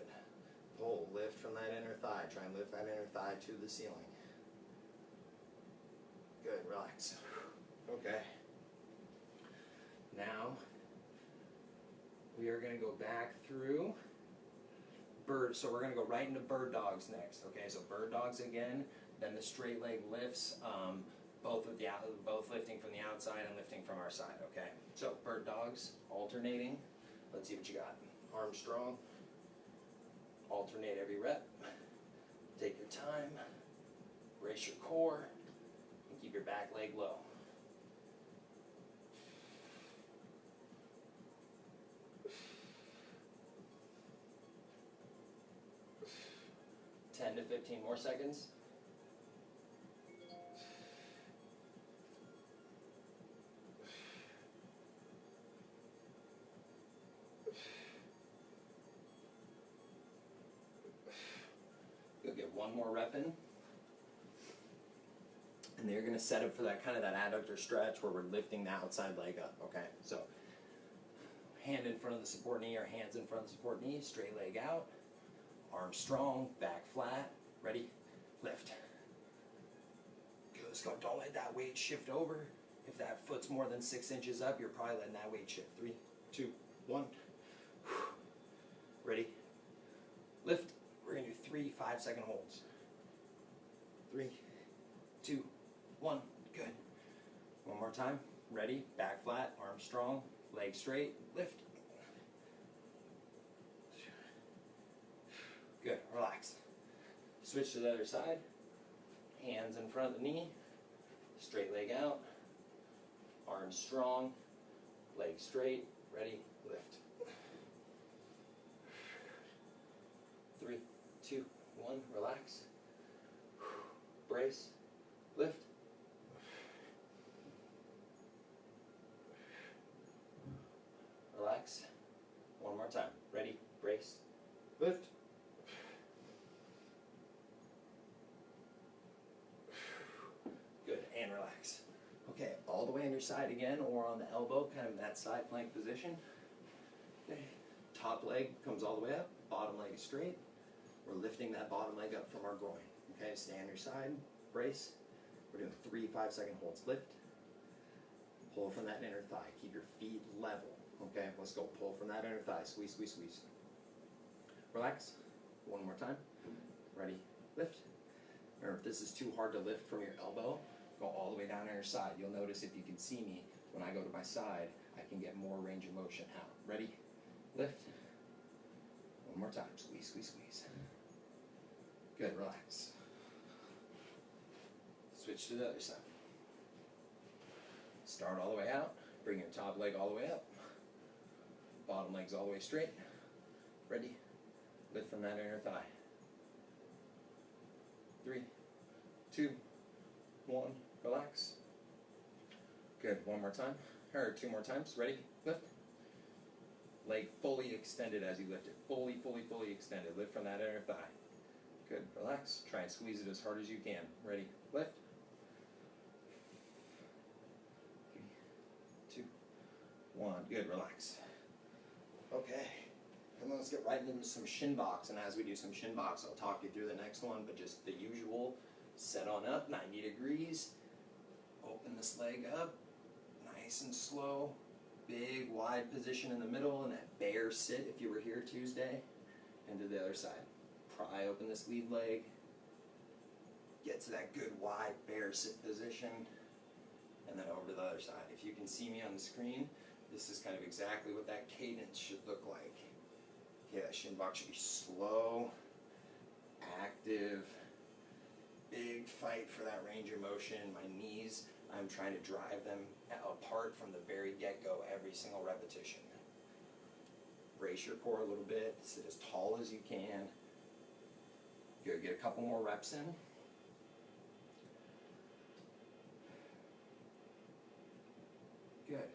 Pull, lift from that inner thigh. Try and lift that inner thigh to the ceiling. Good, relax. Okay. Now, we are going to go back through bird. So we're going to go right into bird dogs next. Okay, so bird dogs again, then the straight leg lifts, both lifting from the outside and lifting from our side. Okay, so bird dogs, alternating. Let's see what you got. Arms strong. Alternate every rep. Take your time. Brace your core. And keep your back leg low. Ten to 15 more seconds. You'll get one more rep in. And then you're going to set up for that kind of that adductor stretch where we're lifting the outside leg up. Okay, so hand in front of the support knee or hands in front of the support knee, straight leg out, arms strong, back flat, ready, lift. Good, let's go. Don't let that weight shift over. If that foot's more than 6 inches up, you're probably letting that weight shift. 3, 2, 1. Ready, lift. We're going to do 3 5-second holds. 3, 2, 1. Good. One more time. Ready, back flat, arms strong, legs straight, lift. Good, relax. Switch to the other side. Hands in front of the knee, straight leg out, arms strong, legs straight, ready, lift. 3, 2, 1, relax. Brace, lift. Relax. One more time. Ready, brace, lift. Good, and relax. Okay, all the way on your side again, or on the elbow, kind of in that side plank position. Okay, top leg comes all the way up, bottom leg is straight. We're lifting that bottom leg up from our groin. Okay, stay on your side, brace. We're doing 3 5-second holds. Lift. Pull from that inner thigh. Keep your feet level. Okay, let's go. Pull from that inner thigh. Squeeze, squeeze, squeeze. Relax. One more time. Ready, lift. Remember, if this is too hard to lift from your elbow, go all the way down on your side. You'll notice if you can see me, when I go to my side, I can get more range of motion out. Ready, lift. One more time, squeeze, squeeze, squeeze. Good, relax. Switch to the other side. Start all the way out, bring your top leg all the way up. Bottom leg's all the way straight. Ready? Lift from that inner thigh. 3, 2, 1, relax. Good, one more time, or 2 more times. Ready? Lift. Leg fully extended as you lift it. Fully, fully, fully extended. Lift from that inner thigh. Good, relax. Try and squeeze it as hard as you can. Ready? Lift. 3, 2, 1. Good, relax. Okay, and let's get right into some shin box. And as we do some shin box, I'll talk you through the next one, but just the usual. Set on up, 90 degrees. Open this leg up, nice and slow. Big, wide position in the middle, and that bear sit if you were here Tuesday. And to the other side. Pry open this lead leg. Get to that good, wide bear sit position. And then over to the other side. If you can see me on the screen, this is kind of exactly what that cadence should look like. Okay, that shin box should be slow, active, big fight for that range of motion. My knees, I'm trying to drive them apart from the very get-go every single repetition. Brace your core a little bit, sit as tall as you can. Good, get a couple more reps in. Good.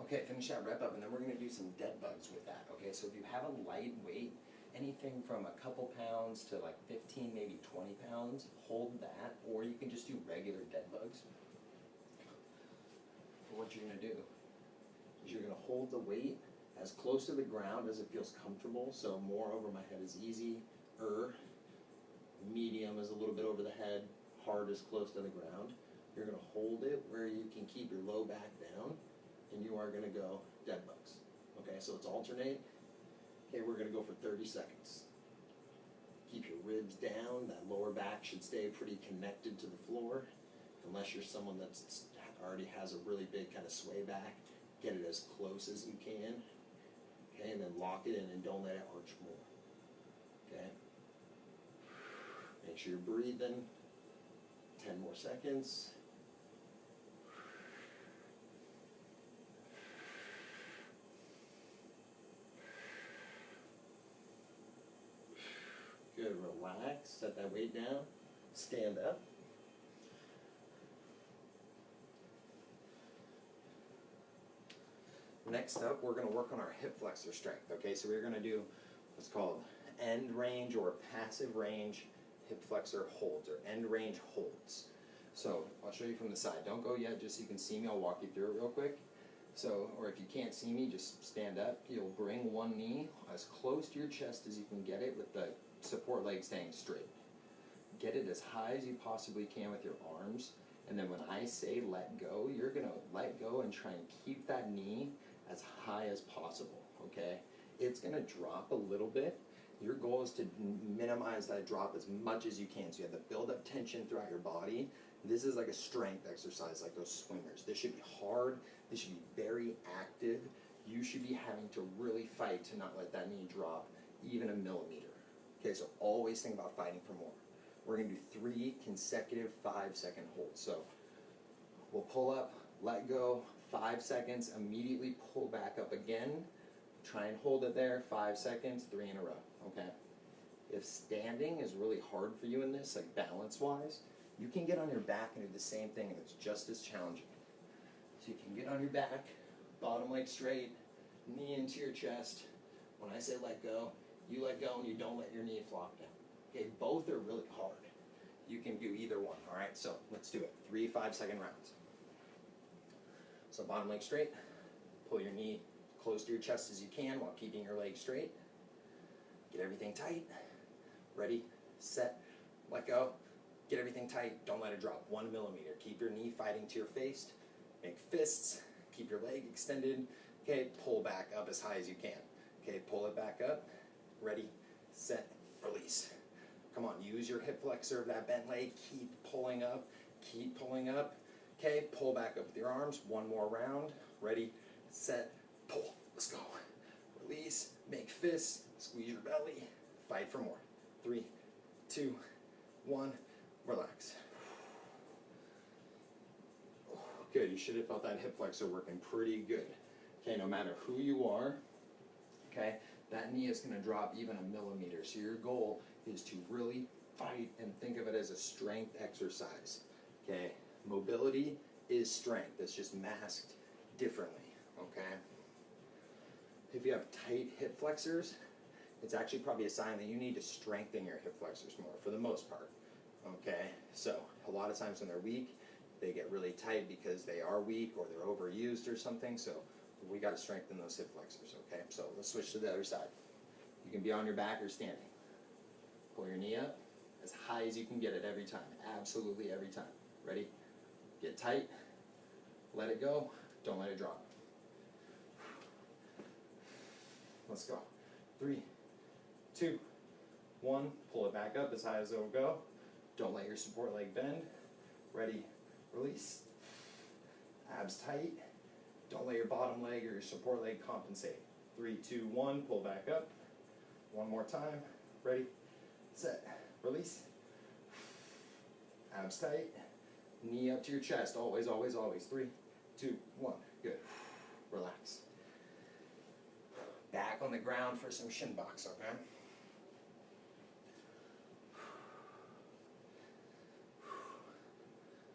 Okay, finish that rep up, and then we're going to do some dead bugs with that. Okay, so if you have a light weight, anything from a couple pounds to like 15, maybe 20 pounds, hold that, or you can just do regular dead bugs. What you're going to do is you're going to hold the weight as close to the ground as it feels comfortable, so more over my head is easy, medium is a little bit over the head, hard is close to the ground. You're going to hold it where you can keep your low back down, and you are going to go dead bugs. Okay, so it's alternate. Okay, we're going to go for 30 seconds. Keep your ribs down. That lower back should stay pretty connected to the floor. Unless you're someone that already has a really big kind of sway back, get it as close as you can. Okay, and then lock it in and don't let it arch more. Okay? Make sure you're breathing. 10 more seconds. Good, relax, set that weight down, stand up. Next up, we're going to work on our hip flexor strength. Okay, so we're going to do what's called end range or passive range hip flexor holds, or end range holds. So I'll show you from the side. Don't go yet, just so you can see me. I'll walk you through it real quick. So, or if you can't see me, just stand up. You'll bring one knee as close to your chest as you can get it with the support leg staying straight. Get it as high as you possibly can with your arms. And then when I say let go, you're going to let go and try and keep that knee as high as possible, okay? It's going to drop a little bit. Your goal is to minimize that drop as much as you can. So you have to build up tension throughout your body. This is like a strength exercise, like those swimmers. This should be hard. This should be very active. You should be having to really fight to not let that knee drop even a millimeter. Okay, so always think about fighting for more. We're going to do 3 consecutive 5-second holds. So we'll pull up, let go, 5 seconds, immediately pull back up again. Try and hold it there, 5 seconds, 3 in a row, okay? If standing is really hard for you in this, like balance-wise, you can get on your back and do the same thing, and it's just as challenging. So you can get on your back, bottom leg straight, knee into your chest. When I say let go, you let go and you don't let your knee flop down. Okay, both are really hard. You can do either one, all right? So let's do it. 3 5-second rounds. So bottom leg straight, pull your knee close to your chest as you can while keeping your leg straight. Get everything tight. Ready, set, let go. Get everything tight, don't let it drop 1 millimeter. Keep your knee fighting to your face. Make fists, keep your leg extended. Okay, pull back up as high as you can. Okay, pull it back up. Ready, set, release. Come on, use your hip flexor of that bent leg. Keep pulling up, keep pulling up. Okay, pull back up with your arms. 1 more round. Ready, set, pull. Let's go. Release. fists, squeeze your belly, fight for more. 3, 2, 1, relax. Good, you should have felt that hip flexor working pretty good. Okay, no matter who you are, okay, that knee is gonna drop even a millimeter. So your goal is to really fight and think of it as a strength exercise, okay? Mobility is strength, it's just masked differently, okay? If you have tight hip flexors, it's actually probably a sign that you need to strengthen your hip flexors more for the most part, okay? So a lot of times when they're weak, they get really tight because they are weak or they're overused or something, so we gotta strengthen those hip flexors, okay? So let's switch to the other side. You can be on your back or standing. Pull your knee up as high as you can get it every time, absolutely every time. Ready? Get tight, let it go, don't let it drop. Let's go. 3, 2, 1, pull it back up as high as it'll go. Don't let your support leg bend. Ready, release. Abs tight. Don't let your bottom leg or your support leg compensate. 3, 2, 1, pull back up. One more time. Ready, set, release. Abs tight. Knee up to your chest, always, always, always. 3, 2, 1, good. Relax. Back on the ground for some shin box, okay?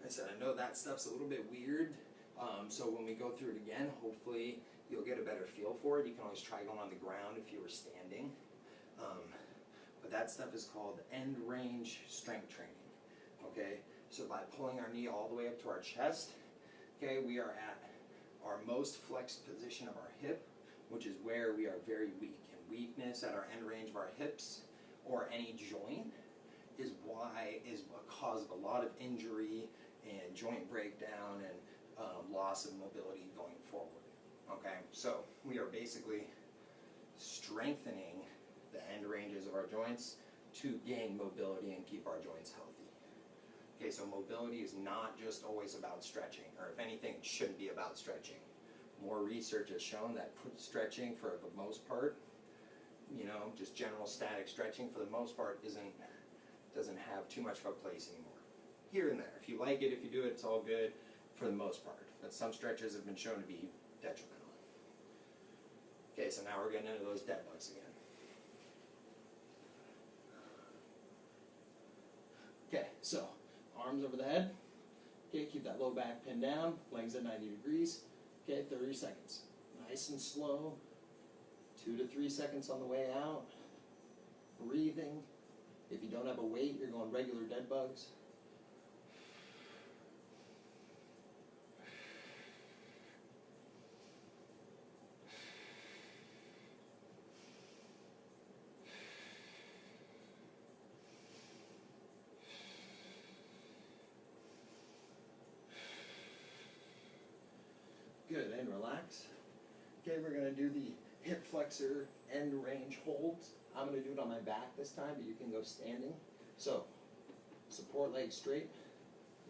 I said, I know that stuff's a little bit weird, so when we go through it again, hopefully you'll get a better feel for it. You can always try going on the ground if you were standing. But that stuff is called end range strength training, okay? So by pulling our knee all the way up to our chest, okay, we are at our most flexed position of our hip, which is where we are very weak. And weakness at our end range of our hips or any joint is what causes a lot of injury and joint breakdown and loss of mobility going forward. Okay, so we are basically strengthening the end ranges of our joints to gain mobility and keep our joints healthy. Okay, so mobility is not just always about stretching, or if anything, it shouldn't be about stretching. More research has shown that stretching for the most part, you know, just general static stretching for the most part doesn't have too much of a place anymore. Here and there. If you like it, if you do it, it's all good for the most part. But some stretches have been shown to be detrimental. Okay, so now we're getting into those dead bugs again. Okay, so arms over the head. Okay, keep that low back pinned down, legs at 90 degrees. Okay, 30 seconds. Nice and slow. 2 to 3 seconds on the way out. Breathing. If you don't have a weight, you're going regular dead bugs. Good, and relax. Okay, we're going to do the hip flexor end range holds. I'm going to do it on my back this time, but you can go standing. So, support leg straight,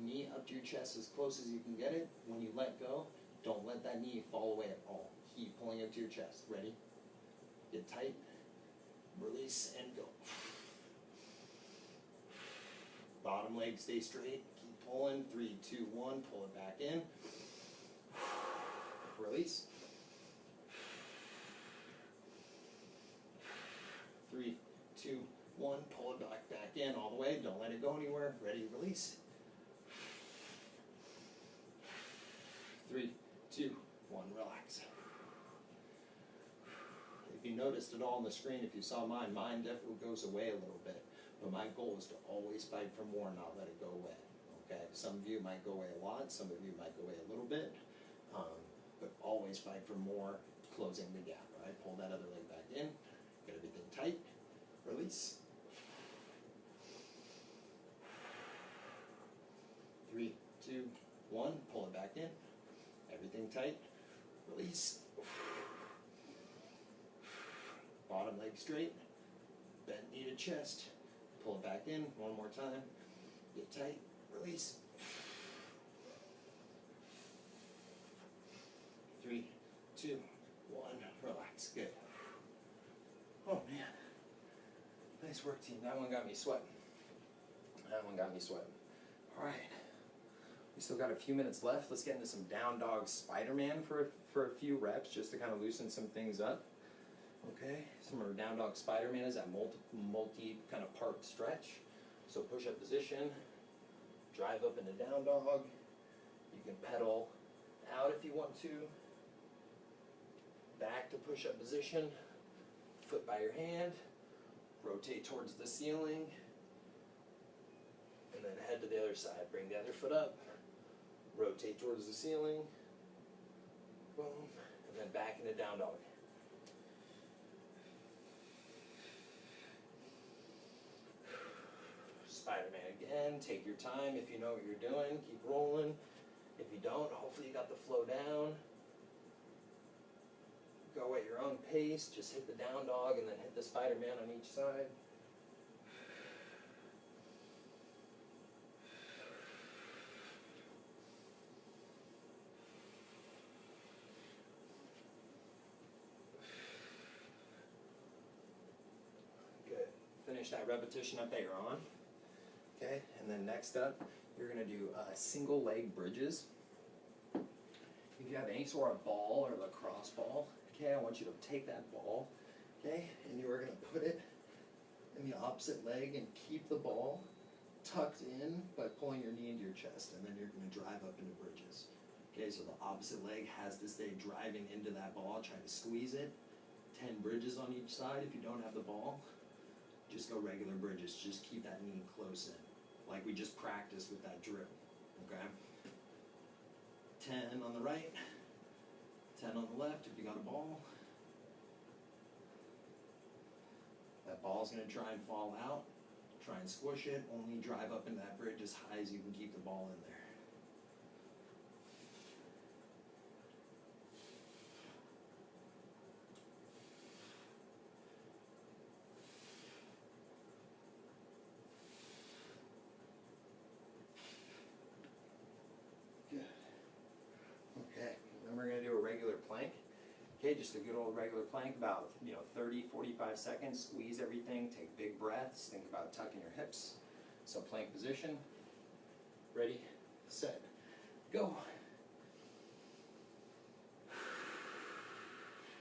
knee up to your chest as close as you can get it. When you let go, don't let that knee fall away at all. Keep pulling up to your chest. Ready? Get tight, release, and go. Bottom leg stay straight, keep pulling. 3, 2, 1, pull it back in. Release. 3, 2, 1, pull it back in all the way. Don't let it go anywhere. Ready, release. 3, 2, 1, relax. If you noticed it all on the screen, if you saw mine definitely goes away a little bit. But my goal is to always fight for more and not let it go away. Okay? Some of you might go away a lot, some of you might go away a little bit. But always fight for more, closing the gap, right? Pull that other leg back in, get everything tight, release. 3, 2, 1, pull it back in, everything tight, release. Bottom leg straight, bend knee to chest, pull it back in, one more time, get tight, release. 3, 2, 1, relax, good. Nice work, team. That one got me sweating. That one got me sweating. All right. We still got a few minutes left. Let's get into some down dog Spider-Man for a few reps, just to kind of loosen some things up. Okay, some of our down dog Spider-Man is that multi kind of part stretch. So push up position, drive up into down dog. You can pedal out if you want to. Back to push up position, foot by your hand, rotate towards the ceiling, and then head to the other side. Bring the other foot up, rotate towards the ceiling, boom, and then back into down dog. Spider-Man again, take your time if you know what you're doing, keep rolling. If you don't, hopefully you got the flow down. Go at your own pace, just hit the down dog and then hit the Spider-Man on each side. Good. Finish that repetition up that you're on. Okay, and then next up, you're going to do single leg bridges. If you have any sort of ball or lacrosse ball, okay, I want you to take that ball, okay, and you are going to put it in the opposite leg and keep the ball tucked in by pulling your knee into your chest, and then you're going to drive up into bridges. Okay, so the opposite leg has to stay driving into that ball, trying to squeeze it. 10 bridges on each side. If you don't have the ball, just go regular bridges. Just keep that knee close in, like we just practiced with that drill, okay? 10 on the right, 10 on the left if you got a ball. That ball's gonna try and fall out. Try and squish it, only drive up into that bridge as high as you can keep the ball in there. We're going to do a regular plank. Okay, just a good old regular plank, about 30, 45 seconds. Squeeze everything, take big breaths, think about tucking your hips. So plank position, ready, set, go.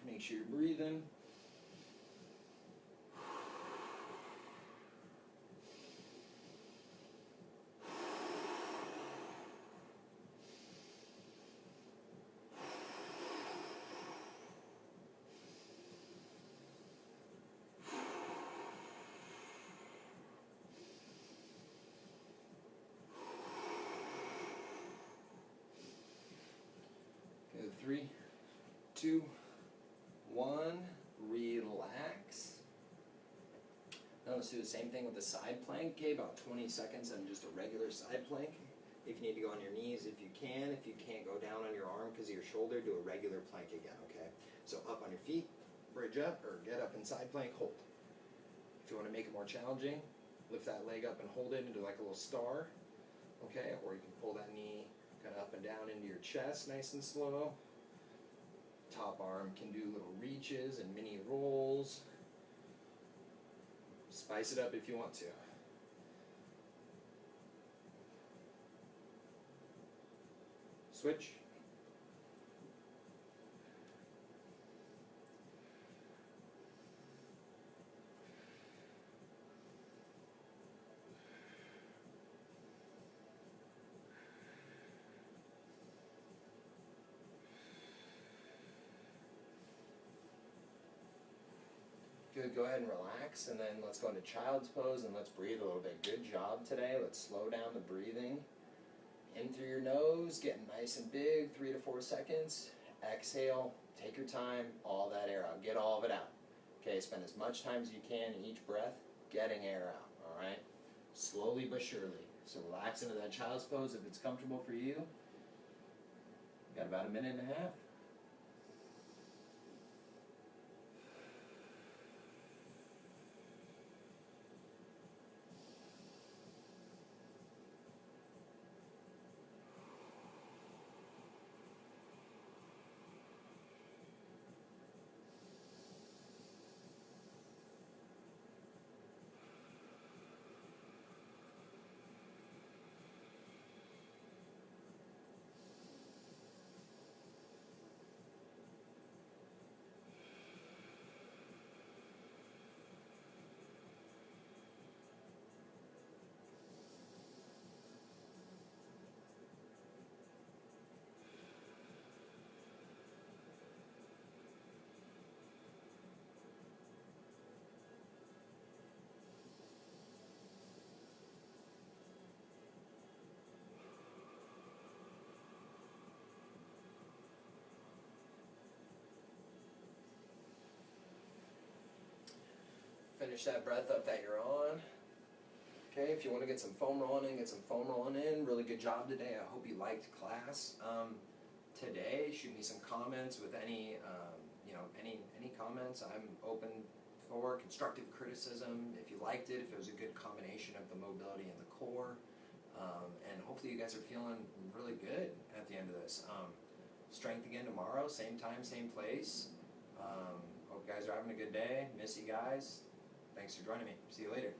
Make sure you're breathing. Good, 3, 2, 1, relax. Now let's do the same thing with the side plank, okay, about 20 seconds on just a regular side plank. If you need to go on your knees, if you can. If you can't go down on your arm because of your shoulder, do a regular plank again, okay? So up on your feet, bridge up, or get up in side plank, hold. If you want to make it more challenging, lift that leg up and hold it into like a little star, okay? Or you can pull that knee kind of up and down into your chest, nice and slow. Top arm can do little reaches and mini rolls. Spice it up if you want to. Switch. Good, go ahead and relax, and then let's go into child's pose and let's breathe a little bit. Good job today. Let's slow down the breathing. In through your nose, getting nice and big, 3 to 4 seconds. Exhale, take your time, all that air out. Get all of it out. Okay, spend as much time as you can in each breath getting air out, all right? Slowly but surely. So relax into that child's pose if it's comfortable for you. Got about a minute and a half. Finish that breath up that you're on. Okay, if you want to get some foam rolling in, get some foam rolling in. Really good job today. I hope you liked class. Today, shoot me some comments with any, any comments. I'm open for constructive criticism. If you liked it, if it was a good combination of the mobility and the core. And hopefully you guys are feeling really good at the end of this. Strength again tomorrow, same time, same place. Hope you guys are having a good day. Miss you guys. Thanks for joining me. See you later.